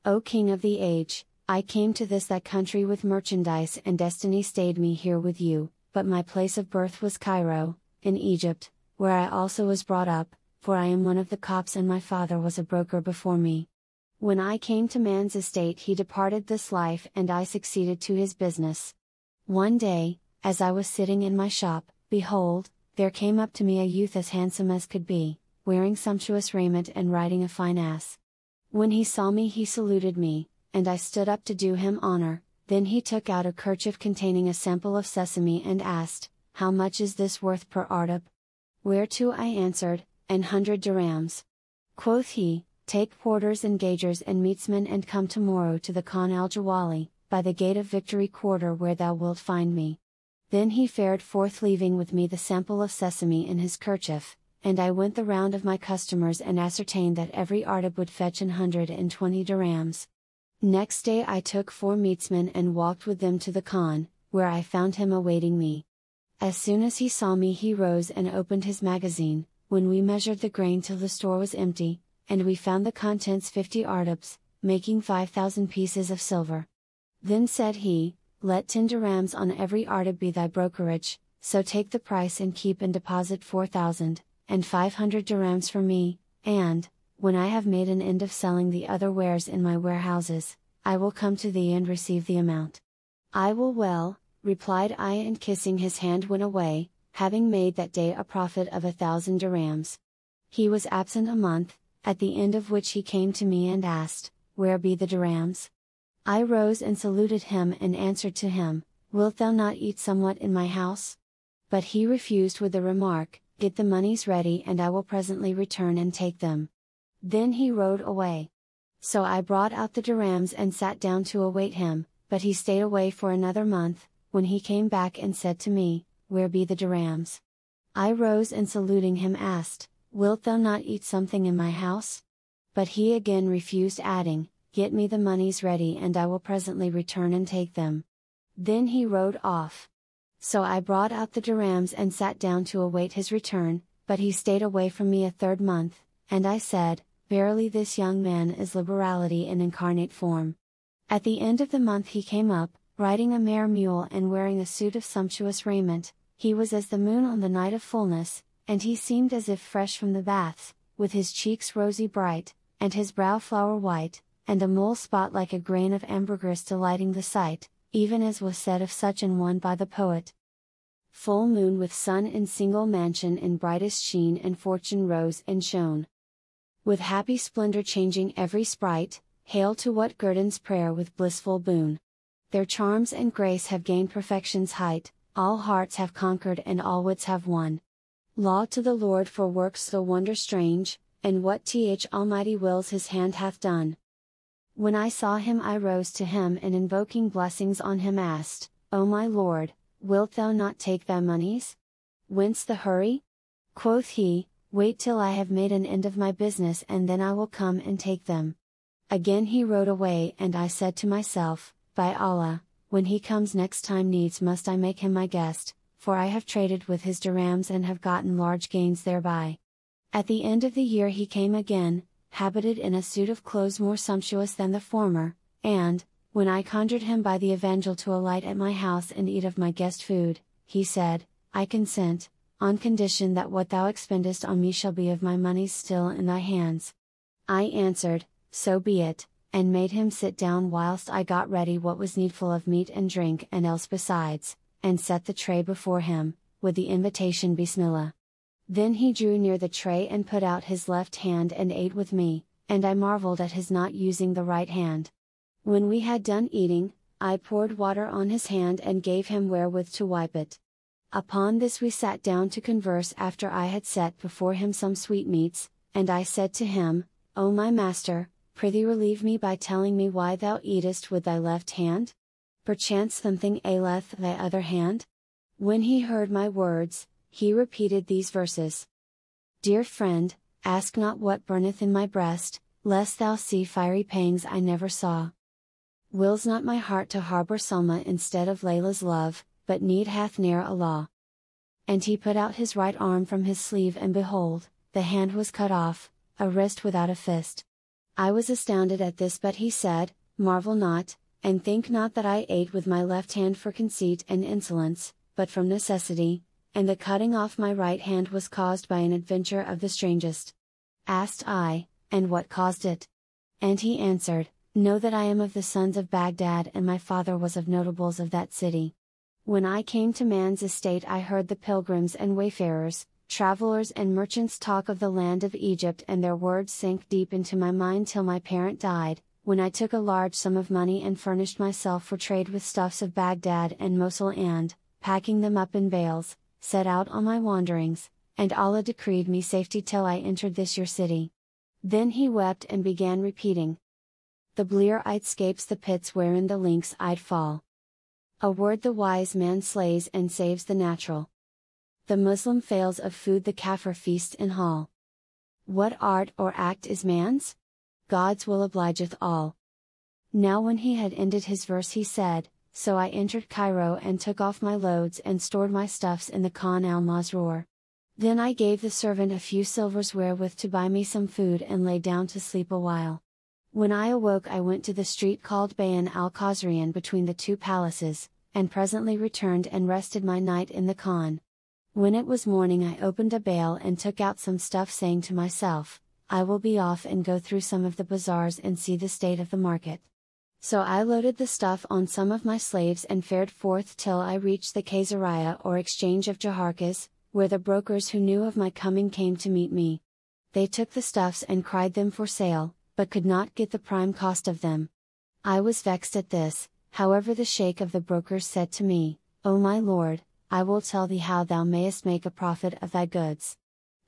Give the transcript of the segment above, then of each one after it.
O king of the age, I came to that country with merchandise, and destiny stayed me here with you, but my place of birth was Cairo, in Egypt, where I also was brought up, for I am one of the Copts and my father was a broker before me. When I came to man's estate he departed this life and I succeeded to his business. One day, as I was sitting in my shop, behold, there came up to me a youth as handsome as could be, wearing sumptuous raiment and riding a fine ass. When he saw me he saluted me, and I stood up to do him honor. Then he took out a kerchief containing a sample of sesame and asked, "How much is this worth per ardeb?" Whereto I answered, "An 100 dirhams." Quoth he, "Take porters and gaugers and meetsmen and come tomorrow to the Khan al-Jawali, by the gate of Victory Quarter where thou wilt find me." Then he fared forth leaving with me the sample of sesame in his kerchief, and I went the round of my customers and ascertained that every ardeb would fetch 120 dirhams. Next day I took 4 meetsmen and walked with them to the Khan, where I found him awaiting me. As soon as he saw me he rose and opened his magazine, when we measured the grain till the store was empty, and we found the contents 50 ardebs, making 5,000 pieces of silver. Then said he, "Let 10 dirhams on every ardeb be thy brokerage, so take the price and keep in deposit 4,500 dirhams for me, and, when I have made an end of selling the other wares in my warehouses, I will come to thee and receive the amount." "I will well," replied I, and kissing his hand went away, having made that day a profit of 1,000 dirhams. He was absent a month, at the end of which he came to me and asked, "Where be the dirhams?" I rose and saluted him and answered to him, "Wilt thou not eat somewhat in my house?" But he refused with the remark, "Get the monies ready and I will presently return and take them." Then he rode away. So I brought out the dirhams and sat down to await him, but he stayed away for another month, when he came back and said to me, "Where be the dirhams?" I rose and saluting him asked, "Wilt thou not eat something in my house?" But he again refused, adding, "Get me the monies ready and I will presently return and take them." Then he rode off. So I brought out the dirhams and sat down to await his return, but he stayed away from me a third month, and I said, "Verily this young man is liberality in incarnate form." At the end of the month he came up, riding a mare mule and wearing a suit of sumptuous raiment. He was as the moon on the night of fullness, and he seemed as if fresh from the baths, with his cheeks rosy bright, and his brow flower white, and a mole spot like a grain of ambergris delighting the sight, even as was said of such an one by the poet. Full moon with sun in single mansion in brightest sheen, and fortune rose and shone with happy splendor, changing every sprite. Hail to what guerdons prayer with blissful boon. Their charms and grace have gained perfection's height, all hearts have conquered and all wits have won. Law to the Lord for works so wonder strange, and what th Almighty wills his hand hath done. When I saw him I rose to him and invoking blessings on him asked, "O my Lord, wilt thou not take thy monies? Whence the hurry?" Quoth he, "Wait till I have made an end of my business and then I will come and take them." Again he rode away and I said to myself, "By Allah, when he comes next time needs must I make him my guest, for I have traded with his dirhams and have gotten large gains thereby." At the end of the year he came again, habited in a suit of clothes more sumptuous than the former, and, when I conjured him by the Evangel to alight at my house and eat of my guest food, he said, "I consent, on condition that what thou expendest on me shall be of my monies still in thy hands." I answered, "So be it," and made him sit down whilst I got ready what was needful of meat and drink and else besides, and set the tray before him, with the invitation Bismillah. Then he drew near the tray and put out his left hand and ate with me, and I marveled at his not using the right hand. When we had done eating, I poured water on his hand and gave him wherewith to wipe it. Upon this we sat down to converse after I had set before him some sweetmeats, and I said to him, "O my master, prithee relieve me by telling me why thou eatest with thy left hand? Perchance something aileth thy other hand?" When he heard my words, he repeated these verses. "Dear friend, ask not what burneth in my breast, lest thou see fiery pangs I never saw. Wills not my heart to harbor Salma instead of Layla's love, but need hath ne'er Allah." And he put out his right arm from his sleeve and behold, the hand was cut off, a wrist without a fist. I was astounded at this, but he said, "Marvel not, and think not that I ate with my left hand for conceit and insolence, but from necessity, and the cutting off my right hand was caused by an adventure of the strangest." Asked I, "And what caused it?" And he answered, "Know that I am of the sons of Baghdad, and my father was of notables of that city. When I came to man's estate I heard the pilgrims and wayfarers, travelers and merchants talk of the land of Egypt, and their words sank deep into my mind till my parent died, when I took a large sum of money and furnished myself for trade with stuffs of Baghdad and Mosul, and, packing them up in bales, set out on my wanderings, and Allah decreed me safety till I entered this your city." Then he wept and began repeating, "The blear-eyed scapes the pits wherein the lynx-eyed fall. A word the wise man slays and saves the natural. The Muslim fails of food, the Kafir feasts in hall. What art or act is man's? God's will obligeth all." Now when he had ended his verse he said, "So I entered Cairo and took off my loads and stored my stuffs in the Khan al-Masroor. Then I gave the servant a few silvers wherewith to buy me some food and lay down to sleep a while. When I awoke I went to the street called Bayan al-Khazarian between the two palaces, and presently returned and rested my night in the Khan. When it was morning I opened a bale and took out some stuff, saying to myself, I will be off and go through some of the bazaars and see the state of the market. So I loaded the stuff on some of my slaves and fared forth till I reached the Kaysariya or exchange of Jaharkas, where the brokers who knew of my coming came to meet me. They took the stuffs and cried them for sale, but could not get the prime cost of them. I was vexed at this, however the sheikh of the brokers said to me, O my lord, I will tell thee how thou mayest make a profit of thy goods.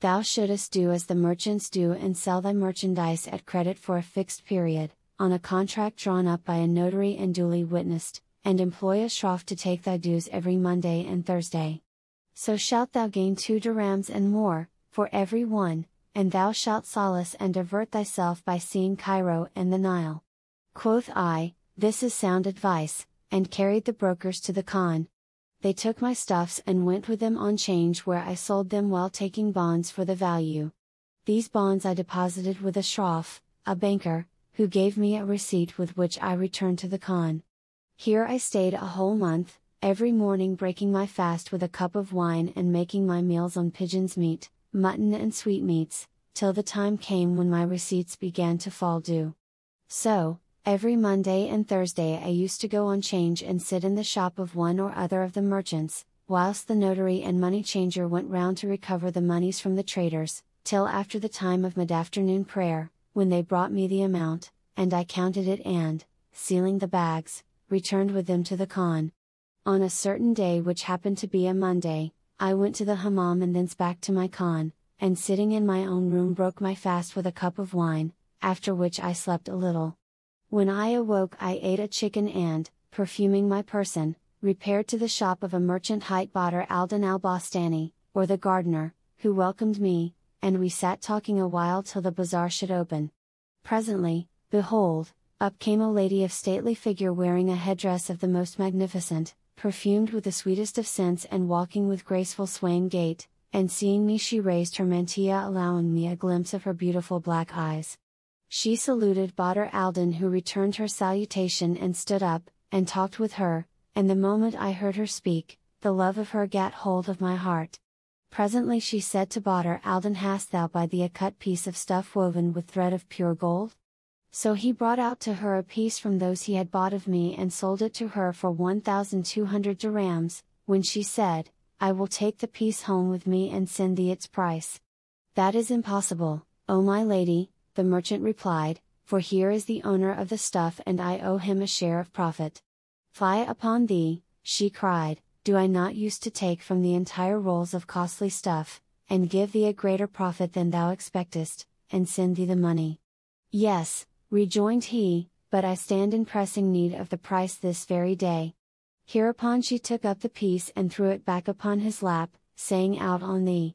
Thou shouldest do as the merchants do and sell thy merchandise at credit for a fixed period, on a contract drawn up by a notary and duly witnessed, and employ a shroff to take thy dues every Monday and Thursday. So shalt thou gain 2 dirhams and more, for every one, and thou shalt solace and divert thyself by seeing Cairo and the Nile. Quoth I, this is sound advice, and carried the brokers to the Khan. They took my stuffs and went with them on change, where I sold them while taking bonds for the value. These bonds I deposited with a shroff, a banker, who gave me a receipt with which I returned to the Khan. Here I stayed a whole month, every morning breaking my fast with a cup of wine and making my meals on pigeon's meat, mutton and sweetmeats, till the time came when my receipts began to fall due. So, every Monday and Thursday I used to go on change and sit in the shop of one or other of the merchants, whilst the notary and money changer went round to recover the monies from the traders, till after the time of mid-afternoon prayer, when they brought me the amount, and I counted it and, sealing the bags, returned with them to the Khan. On a certain day, which happened to be a Monday, I went to the hammam and thence back to my Khan, and sitting in my own room broke my fast with a cup of wine, after which I slept a little. When I awoke I ate a chicken and, perfuming my person, repaired to the shop of a merchant hight Badr al-Din al-Bastani, or the gardener, who welcomed me, and we sat talking a while till the bazaar should open. Presently, behold, up came a lady of stately figure wearing a headdress of the most magnificent, perfumed with the sweetest of scents and walking with graceful swaying gait, and seeing me she raised her mantilla, allowing me a glimpse of her beautiful black eyes. She saluted Badr al-Din, who returned her salutation and stood up, and talked with her, and the moment I heard her speak, the love of her gat hold of my heart. Presently she said to Badr al-Din, hast thou by thee a cut piece of stuff woven with thread of pure gold? So he brought out to her a piece from those he had bought of me and sold it to her for 1,200 dirhams, when she said, I will take the piece home with me and send thee its price. That is impossible, O my lady, the merchant replied, for here is the owner of the stuff and I owe him a share of profit. Fie upon thee, she cried, do I not used to take from the entire rolls of costly stuff, and give thee a greater profit than thou expectest, and send thee the money? Yes, rejoined he, but I stand in pressing need of the price this very day. Hereupon she took up the piece and threw it back upon his lap, saying out on thee.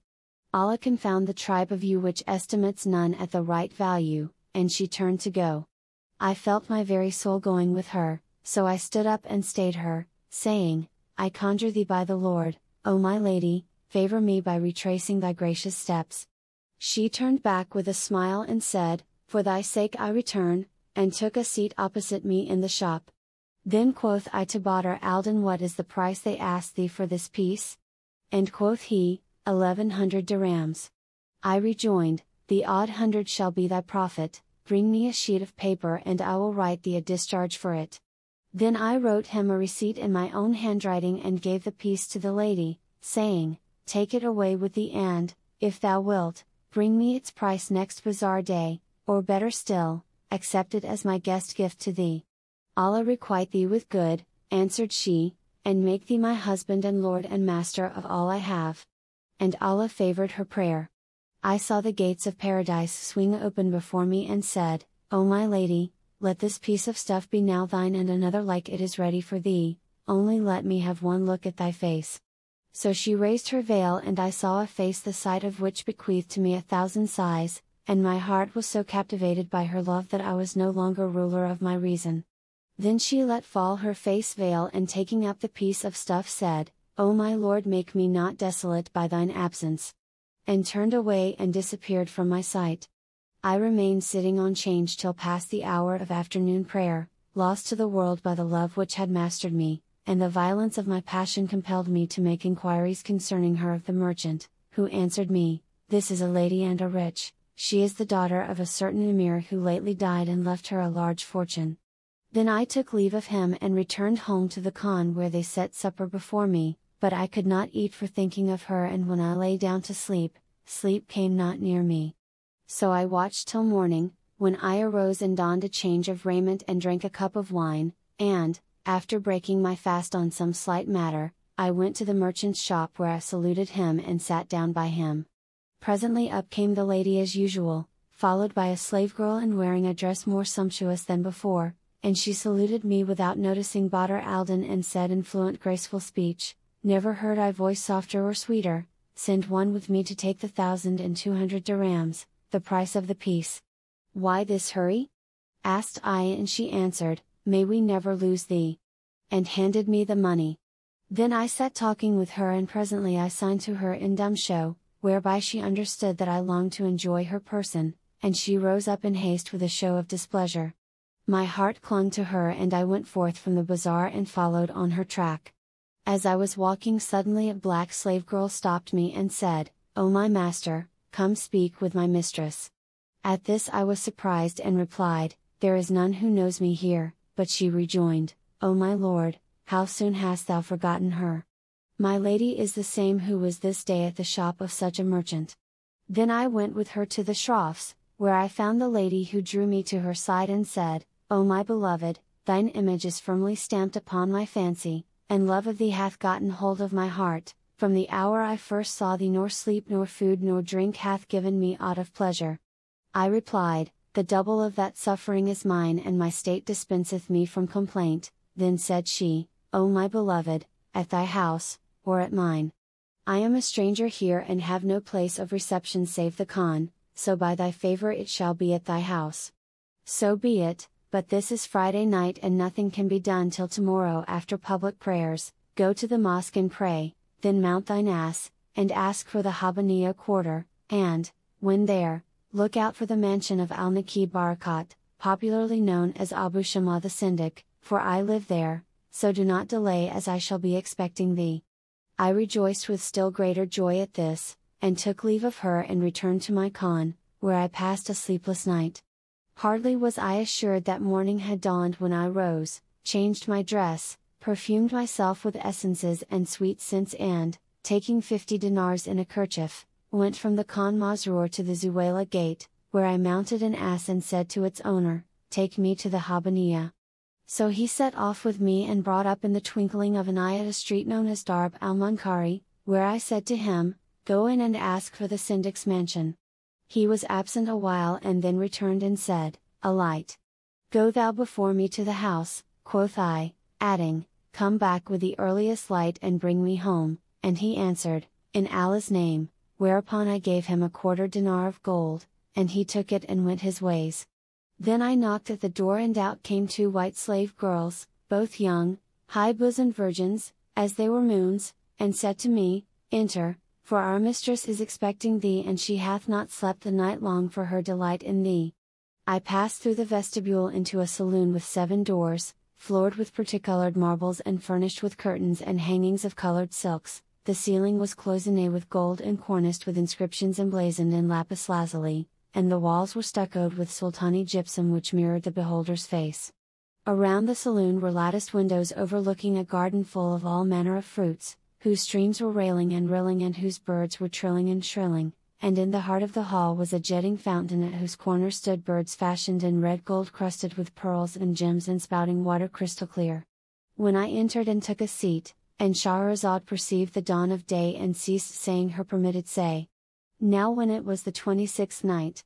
Allah confound the tribe of you which estimates none at the right value, and she turned to go. I felt my very soul going with her, so I stood up and stayed her, saying, I conjure thee by the Lord, O my lady, favor me by retracing thy gracious steps. She turned back with a smile and said, For thy sake I return, and took a seat opposite me in the shop. Then quoth I to Badr al-Din, what is the price they ask thee for this piece? And quoth he, 1100 dirhams. I rejoined, the odd 100 shall be thy profit, bring me a sheet of paper and I will write thee a discharge for it. Then I wrote him a receipt in my own handwriting and gave the piece to the lady, saying, take it away with thee and, if thou wilt, bring me its price next bazaar day, or better still, accept it as my guest gift to thee. Allah requite thee with good, answered she, and make thee my husband and lord and master of all I have. And Allah favored her prayer. I saw the gates of paradise swing open before me and said, O my lady, let this piece of stuff be now thine and another like it is ready for thee, only let me have one look at thy face. So she raised her veil and I saw a face the sight of which bequeathed to me 1,000 sighs, and my heart was so captivated by her love that I was no longer ruler of my reason. Then she let fall her face veil and taking up the piece of stuff said, O my lord, make me not desolate by thine absence. And turned away and disappeared from my sight. I remained sitting on change till past the hour of afternoon prayer, lost to the world by the love which had mastered me, and the violence of my passion compelled me to make inquiries concerning her of the merchant, who answered me, this is a lady and a rich, she is the daughter of a certain emir who lately died and left her a large fortune. Then I took leave of him and returned home to the khan where they set supper before me, but I could not eat for thinking of her, and when I lay down to sleep, sleep came not near me. So I watched till morning, when I arose and donned a change of raiment and drank a cup of wine, and, after breaking my fast on some slight matter, I went to the merchant's shop where I saluted him and sat down by him. Presently up came the lady as usual, followed by a slave girl and wearing a dress more sumptuous than before, and she saluted me without noticing Badr al-Din and said in fluent graceful speech, never heard I voice softer or sweeter, send one with me to take the 1,200 dirhams, the price of the piece. Why this hurry? Asked I, and she answered, may we never lose thee. And handed me the money. Then I sat talking with her and presently I signed to her in dumb show, whereby she understood that I longed to enjoy her person, and she rose up in haste with a show of displeasure. My heart clung to her and I went forth from the bazaar and followed on her track. As I was walking suddenly a black slave girl stopped me and said, O my master, come speak with my mistress. At this I was surprised and replied, there is none who knows me here, but she rejoined, O my lord, how soon hast thou forgotten her? My lady is the same who was this day at the shop of such a merchant. Then I went with her to the shroffs, where I found the lady who drew me to her side and said, O my beloved, thine image is firmly stamped upon my fancy, and love of thee hath gotten hold of my heart, from the hour I first saw thee nor sleep nor food nor drink hath given me aught of pleasure. I replied, the double of that suffering is mine and my state dispenseth me from complaint. Then said she, O my beloved, at thy house, or at mine? I am a stranger here and have no place of reception save the khan, so by thy favor it shall be at thy house. So be it, but this is Friday night and nothing can be done till tomorrow after public prayers. Go to the mosque and pray, then mount thine ass, and ask for the Habaniya quarter, and, when there, look out for the mansion of Al-Naqi Barakat, popularly known as Abu Shama the Syndic, for I live there, so do not delay as I shall be expecting thee. I rejoiced with still greater joy at this, and took leave of her and returned to my khan, where I passed a sleepless night. Hardly was I assured that morning had dawned when I rose, changed my dress, perfumed myself with essences and sweet scents and, taking 50 dinars in a kerchief, went from the Khan Masroor to the Zuwayla gate, where I mounted an ass and said to its owner, take me to the Habaniya. So he set off with me and brought up in the twinkling of an eye at a street known as Darb al-Munkari, where I said to him, go in and ask for the Syndic's mansion. He was absent a while and then returned and said, alight. Go thou before me to the house, quoth I, adding, come back with the earliest light and bring me home, and he answered, in Allah's name, whereupon I gave him a quarter dinar of gold, and he took it and went his ways. Then I knocked at the door and out came 2 white slave girls, both young, high-bosomed virgins, as they were moons, and said to me, enter, for our mistress is expecting thee and she hath not slept the night long for her delight in thee. I passed through the vestibule into a saloon with 7 doors, floored with parti-colored marbles and furnished with curtains and hangings of colored silks. The ceiling was cloisonné with gold and corniced with inscriptions emblazoned in lapis lazuli, and the walls were stuccoed with sultani gypsum which mirrored the beholder's face. Around the saloon were latticed windows overlooking a garden full of all manner of fruits, whose streams were railing and rilling and whose birds were trilling and shrilling, and in the heart of the hall was a jetting fountain at whose corner stood birds fashioned in red gold crusted with pearls and gems and spouting water crystal clear. When I entered and took a seat, and Shahrazad perceived the dawn of day and ceased saying her permitted say. Now when it was the 26th night,